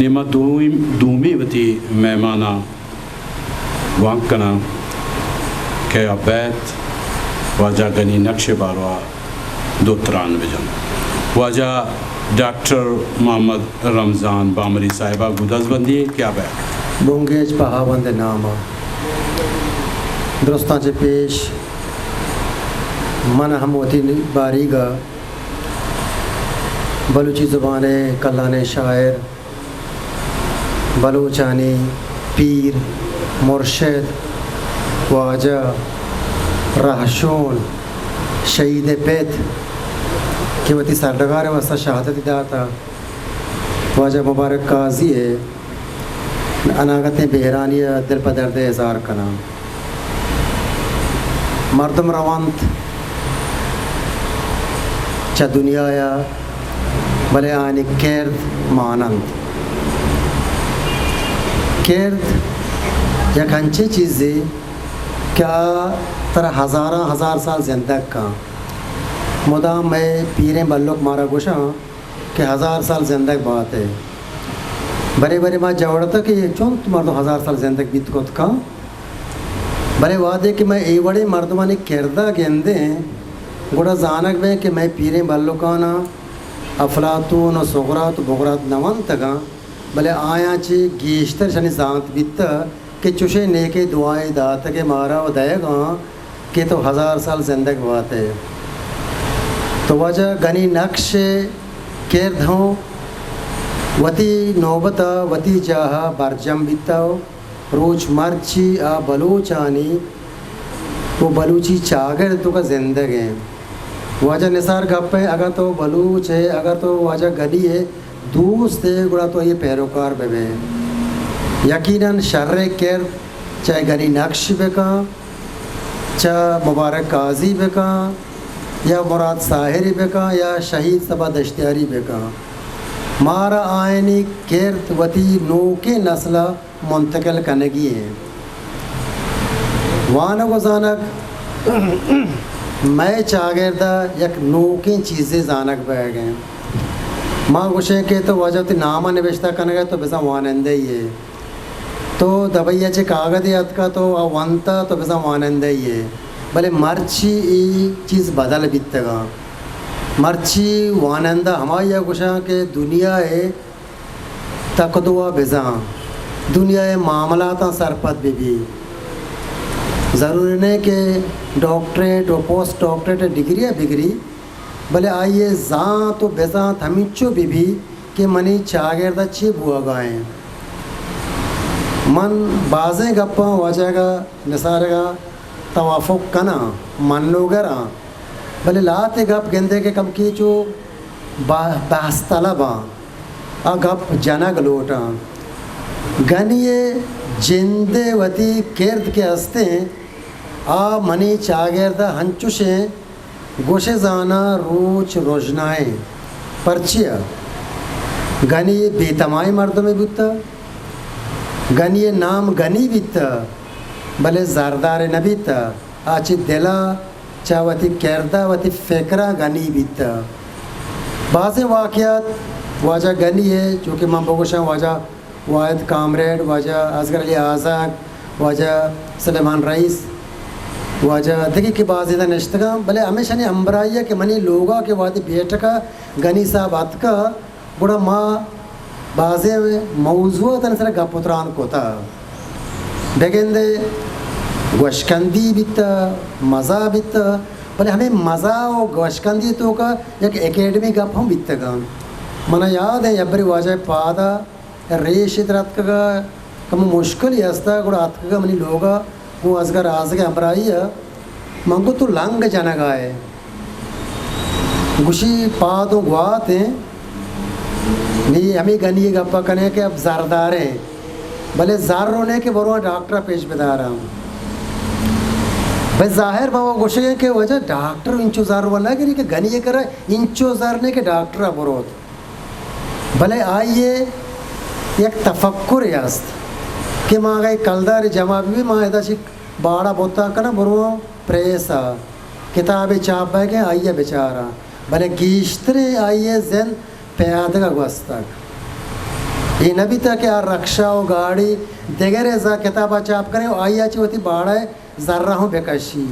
निमा दूमी वती मेहमाना वांकना के अबैत वाजा गनी नक्श बारवा 293 वाजा डॉक्टर मोहम्मद रमज़ान बामरी साहिबा गुदसबंदी क्या बैक बुंगेज पहावंद नामा दोस्तांचे पेश मन हमवती बारीगा बलूची ज़ुबान कल्लाने शायर बलूचानी पीर मुर्शिद वाजा रहशून शहीद पेत कि वती सरडगार वस्ता शहादत दाता वाजा मुबारक काजी है अनागत बहरानिया दिल पर दर्द इज़ार कना मर्दम रवंत च दुनियाया भले आनी केर्द मानंद केर्द या कंचे चीज़ें क्या तरह हज़ार साल ज़िंदग का मुदाम मैं पीरें बल्लुक मारा गुशा कि 1000 साल ज़िंदग बात है बड़े बड़े बात जवड़ता कि चौं तुम्हारा तो 1000 साल ज़िंदग बीत को का बड़े वादे कि मैं ए बड़े मर्दमानी किरदा गेंदे गुड़ा जानक में कि मैं पीरें बल्लुकाना अफलातून और सुगरात बुगरात नवन तका भले आया ची गीश्तर शनि जानत बीत कि चुशे नेके दुआएं दात के मारा व दएगा कि तो 1000 साल ज़िंदग बात है तो वजह गनी नक्श केर्द हों वती नौबता वती जाहा बरजम बिताओ रोज मर्ची आ बलूचानी वो बलूची चागर तो का जिंदग है वजह निसार गप है अगर तो बलूच है अगर तो वजह गली है दोस्त है गुड़ा तो ये पैरोकार बेबे यकीनन शर्र केर्द चाहे गनी नक्श बेका चाहे मुबारक काजी बेका या मुराद साहिरी बेका या शहीद सबा दश्तियारी बेका मारा आयनी केर्त वती नो के नस्ला मुंतकिल कनगी है वाना को जानक मैं चागेरदा यक नो के चीज़ें जानक बह गए माँ गुशे के तो वजह नामा निवेशता कन गए तो बेसा वानंदे ही है तो दबैया चे कागज याद का तो वंता तो बेसा वानंदे ही है भले मर्ची ई चीज़ बदल बीतगा मर्ची वानंदा हमारी गुशा के दुनिया है तकदुआ बिजा दुनिया है मामलात सरपत भी ज़रूरी नहीं कि डॉक्टरेट और पोस्ट डॉक्टरेट डिग्रियाँ बिगरी भले आइए जहाँ तो बेजा थमिचो भी कि मनी चागेरदा ची बुआ गाएँ मन बाज़ें गप्पा वजह निसारेगा तवाफ़ुक कना मन लोगरा भले लाते गप गेंदे के कम की चो बहस तलबा आ गप जनक लोटा गनिए जिंदे वती केर्द के हस्ते आ मनी चागेरदा हंचुशे गोशे जाना रोच रोजनाए परचिया गनिए बेतमाई मर्दों में बिता गनिए नाम गनी बिता भले ज़ारदार न बीता आची दिला चावती केरदा वती फ़िक्रा गनी बीता बाज़े वाक़यात वाजा गनी है जो कि मां बोगोशा वाजा वाहिद कामरेड वाजा असगर अली आज़ाद वाजा सलेमान रईस वाजा देखिए कि बाज़ इधर नश्तगा भले हमेशा ने अम्बराइया के मनी लोगा के वादी बेटका गनी साहब अतका बुरा माँ बाज़े मौजूद तन सर गपुत्रान कोता बेगेंदे गोशकंदी बिता मज़ा बिता भले हमें मज़ा और गोशकंदी तो का एक एकेडमी गप हम बिता का मना याद है यबरी वाजा पादा रेश इतरत का कम मुश्किल ही हस्ता गुड़ा अत का मनी लोगा वो असगर आज के अमराई है मंगो तो लंग जाना गाए गुशी पादों गुआते नहीं हमें गनी गप्पा करने के अब ज़ारदार हैं भले ज़ार रोने के बरुआ डॉक्टर पेश बता रहा हूँ भाई जाहिर बाबा गोशे के वजह डॉक्टर इंचो ज़ार वाला कि गनी ये करा इंचो ज़ार ने के डॉक्टर बरोत भले आइए एक तफक्कुर यास्त कि माँ गई कलदार जमा भी माँ ऐसी बाड़ा बोता करना बरुआ प्रेसा किताबें चाप है के आइए बेचारा भले गीश्तरे आइए जैन प्याद का वस्तक ये नबी तक यार रक्षा और गाड़ी देगरे जा किताबा चाप करे आइया ची होती बाड़ा है जर्रा हूँ बेकशी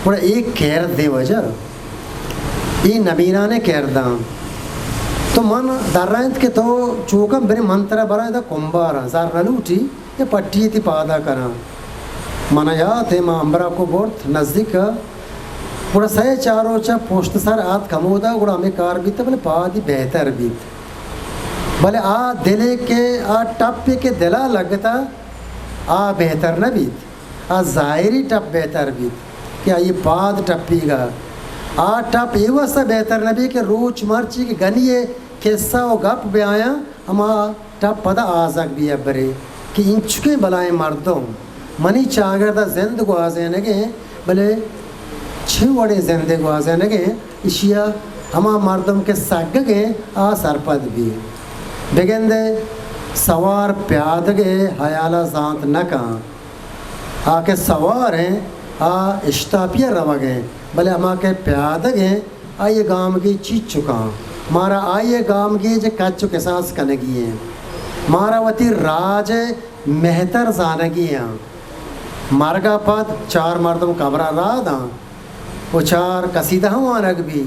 पूरा एक खैर दे वजह ये नबीना ने खैर दाम तो मन दर्रांत के तो चूकम बिन मंत्र बरा था कुंभारा जार नलूटी ये पट्टी थी पादा करा मना याद है माँ अंबरा को बहुत नज़दीक पूरा सही चारों चा पोस्ट सर आत कमोदा गुड़ा हमें कार भी था भले पादी बेहतर भी भले आ दिले के आ टप के दिला लगता आ बेहतर न भी आ ज़ाहिरी टप बेहतर भी क्या ये पाद टप्पीगा आ टप ये वैसा बेहतर न भी कि रोच मर्ची के गनिए किस्सा और गप भी आया हम टप पता आजक भी है बरे कि इन चुके बलाएं मर्दों मनी चागर दा जिंद को आज़ेने के भले छिवड़े जिंदे को आज़ेने के इशिया हमा मर्दों के सग के आ सरपद भी बेगेंदे सवार प्याद के हयाला जात न कहाँ आके सवार हैं आ इश्तापिया रवा गए भले हमा के प्याद गए आइए गांव की चीज चुका मारा आइए गांव की जे कच्चु के सास कनगी है मारावती राज मेहतर जानगी हैं मार्गा पद चार मर्दों कबरा रादा वो चार कसीदा वानक भी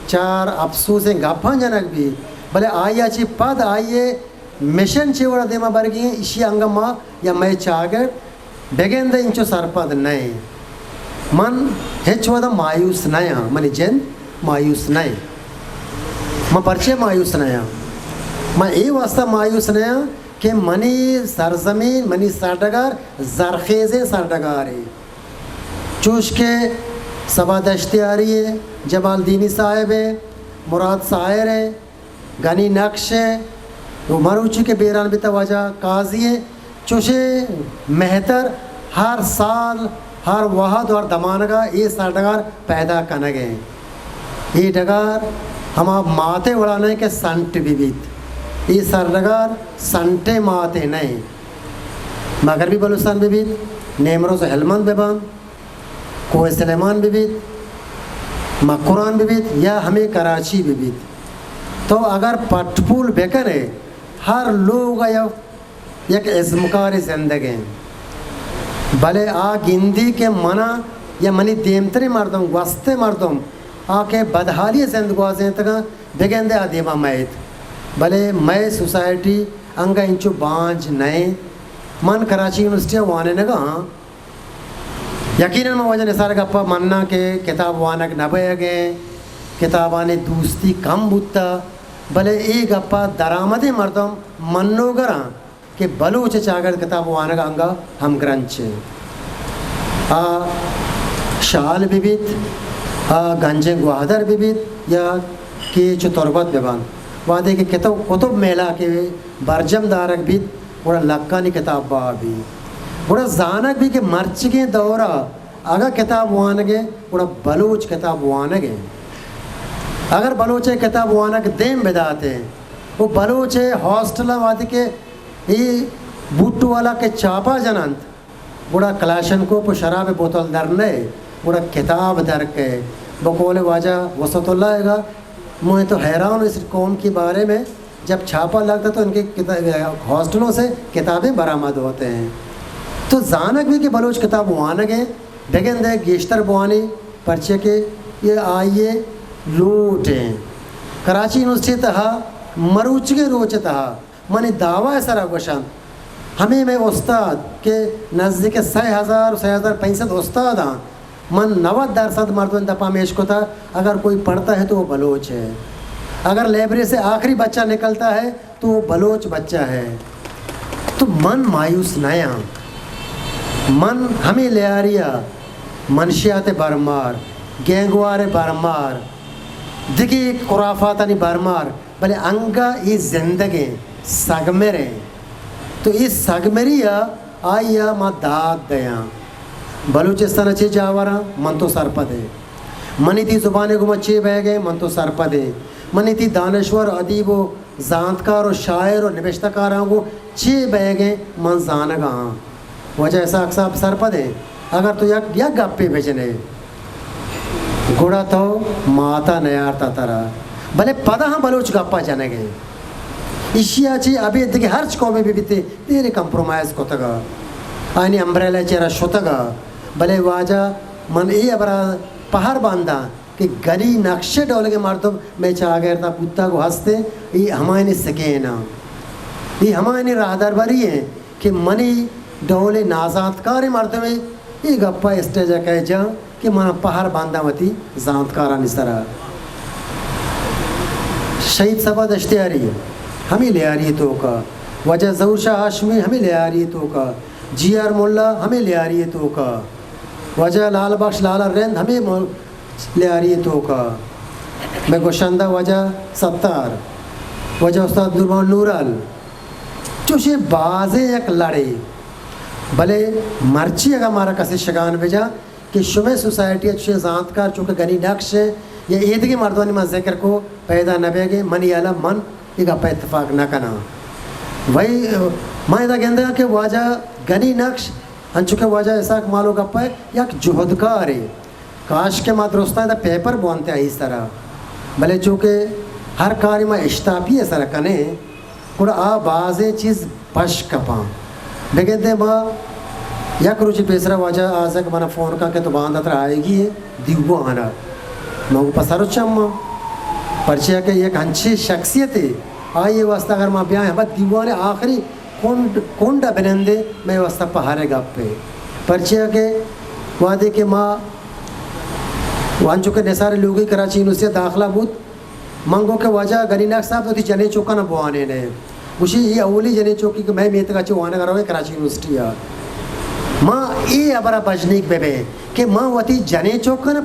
चार अफसोस गफा जनक भी भले आइया ची पद आइए मिशन चिवड़ा देमा बरगी इसी अंगमा या मैं चागर बेगेंदे इंचो सरपद नए मन हेचवदा मायूस नया मनी जन मायूस नए मैं परिचय मायूस नया मैं ये वास्ता मायूस नया कि मनी सरजमीन मनी सरडगार जरखेज़े सरडगार है चूश के सबा दश्तियारी है जमाल दीनी साहिब है मुराद सायर है गनी नक्श है वो मरूची के बेरान भी तवाजा काजी है चूशे मेहतर हर साल हर वहद और दमानगा ये सरडगार पैदा करने गए ये डगार हम आप माते उड़ाने के संट विविध ये सरडगार संटे माते नहीं मगरबी बलूचिस्तान विविध नेमरोज हेलमंद बेबान कोए सलेमान विविध मकुरान विविध या हमें कराची विविध तो अगर पटपुल बेकरे हर लोग या एक इज़्मकार ज़िंदगी भले आ गिंदी के मना या मनी देमतरे मर्दम वस्ते मर्दम आके बदहाली जिंदगी तक बेगेंदे आदिमा मैत भले मैं सोसाइटी अंगा इंचो बांझ नए मन कराची यूनिवर्सिटी वाने नगा यकीनन में वजह सारे गप्पा मन्ना के किताब वानक नबे गए किताबाने दोस्ती कम बुत्ता भले एक गप्पा दरामदे मर्दम मन्नो गरा के बलूच चागर किताब वानक अंगा हम ग्रंथ आ शाल विविध आ गंजे गुहादर विविध या के चतुर्बत बेबान वादे के कुतुब मेला के बरजम दारक भी बड़ा लक्कानी किताब बा भी बड़ा जानक भी के मर्च के दौरा अगर किताब वानगे बड़ा बलूच किताब वानगे अगर बलूच किताब वानक देम बेदाते वो बलूच हॉस्टल वादे के ये बूटू वाला के चापा जनंत बड़ा कलाशन को शराब बोतल दरने बड़ा किताब दर के बकोले वाजा वसतुल्लाह मुझे तो हैरान इस कौम के बारे में जब छापा लगता तो इनके हॉस्टलों से किताबें बरामद होते हैं तो जानक भी कि बलूच किताब वानक है बेगेंद है गेश्तर बुआनी पर्चे के ये आइए लूट हैं कराची यूनिवर्सिटी तहा मरूच के रोच तहा मनी दावा है सर अवशान हमें मैं उस्ताद के नज़दीक 6,000 उस्ताद हाँ मन 90% मर्दों दपा मेश को था अगर कोई पढ़ता है तो वो बलोच है अगर लाइब्रेरी से आखिरी बच्चा निकलता है तो वो बलोच बच्चा है तो मन मायूस नया मन हमें ले आ रिया मनशियात बरमार गेंगवार बरमार दिखी खुराफातनी बरमार भले अंगा ये जिंदगी सगमेरे तो इस सगमेरिया आइया माँ दाद दया बलूचिस्तान अच्छे जावरा मन तो सरपद है मनी थी ज़ुबान को मच्छे बह गए मन तो सरपद है मनी थी दानश्वर अदीब व जानकार और शायर और निवेशतकारों को छे बह गए मन जानगा वजह ऐसा अक्सर सरपद है अगर तो या गप्पे भेजने घोड़ा तो माता नयारता तरा भले पदा हाँ बलूच गप्पा जाने गए इशियाची अभी देखिए हर कौमे भी बीते तेरे कंप्रोमाइज को तगा आनी अम्ब्रेला चेहरा शोतगा भले वाजा मन ये अबरा पहाड़ बांधा कि गरी नक्शे डोले के मार तो मैं चाह गया था पुत्ता को हंसते ये हमारे सके ना ये हमारे राहदार बारी है कि मनी डोले नाजातकार मारते में ये गप्पा स्टेज कह जा कि मन पहाड़ बांधा मती जानतकारा निसरा शहीद सभा दश्ते आ रही है हमें ले आ रही है तो का वजह जहूर शाह हाशमी हमें ले आ रही है तो का GR मोल्ला हमें ले आ रही है तो का वजह लाल बख्श लाला रेंद हमें ले आ रही है तो का मैं गोशंदा वजह सत्तार वजह उस्ताद अब्दुल नूरल चुशे बाजे एक लड़े भले मर्ची अगर हमारा कसी शगान भेजा कि शुमे सोसाइटी अच्छे जानतकार चूँकि गनी नक्श या ईद की मर्दानी में जिक्र को पैदा न बेगे मन याला मन एक आप इतफाक न करना वही मैं इधर कहते कि वाजा गनी नक्श हन चुके वाजा ऐसा मालो गप्पा है या जुहदकार है काश के मात्र दोस्ता इधर पेपर बोनते हैं इस तरह भले चूँकि हर कार्य में इश्तापी है सर कने कुड़ा आ बाज़े चीज़ बश कपा बेगेंदे माँ यक रुचि पेसरा वाजा आज एक मना फ़ोन का के तो बांध अतर आएगी है दिव्वो आना मैं पसारो चम्मा परिचय के एक अच्छी शख्सियत है आइए वास्ता अगर माँ ब्याह है दिव्वो ने आखिरी कोंडा बनंदे मैं वास्ता पहाड़े गप पे परिचय के वादे के माँ वन चुके निसारे लोग ही कराची यूनिवर्सिटी दाखला बूथ मंगो के वजह गरीनाक साहब तो जने चौका ना बुआने ने उसी ये अवली जने चौकी के मैं मेत का चौवाने करा हुए कराची यूनिवर्सिटी यार माँ ये अबरा बजनीक बेबे कि माँ वती जने चौका ना